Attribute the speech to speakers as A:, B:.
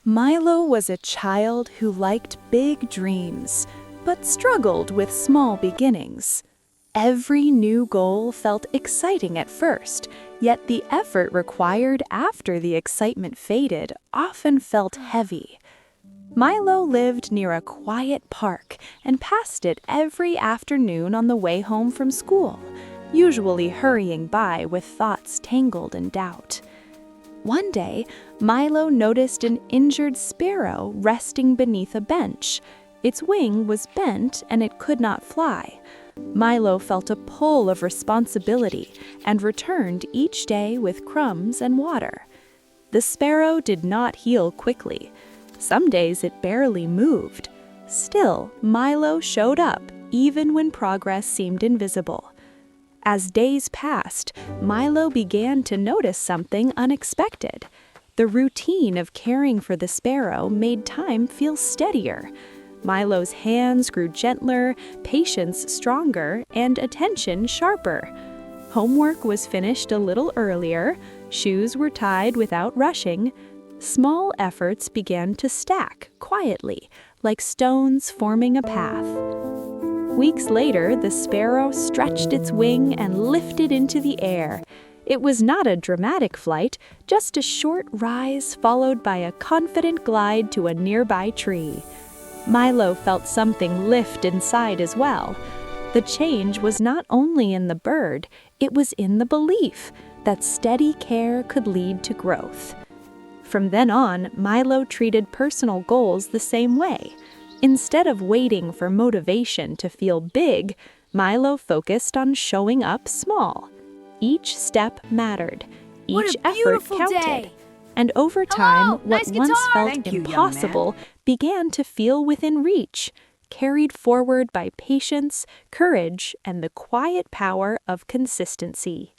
A: Milo was a child who liked big dreams, but struggled with small beginnings. Every new goal felt exciting at first, yet the effort required after the excitement faded often felt heavy. Milo lived near a quiet park and passed it every afternoon on the way home from school, usually hurrying by with thoughts tangled in doubt. One day, Milo noticed an injured sparrow resting beneath a bench. Its wing was bent and it could not fly. Milo felt a pull of responsibility and returned each day with crumbs and water. The sparrow did not heal quickly. Some days it barely moved. Still, Milo showed up even when progress seemed invisible. As days passed, Milo began to notice something unexpected. The routine of caring for the sparrow made time feel steadier. Milo's hands grew gentler, patience stronger, and attention sharper. Homework was finished a little earlier, shoes were tied without rushing. Small efforts began to stack quietly, like stones forming a path. Weeks later, the sparrow stretched its wing and lifted into the air. It was not a dramatic flight, just a short rise followed by a confident glide to a nearby tree. Milo felt something lift inside as well. The change was not only in the bird, it was in the belief that steady care could lead to growth. From then on, Milo treated personal goals the same way. Instead of waiting for motivation to feel big, Milo focused on showing up small. Each step mattered. Each effort counted. And over time, what once felt impossible began to feel within reach, carried forward by patience, courage, and the quiet power of consistency.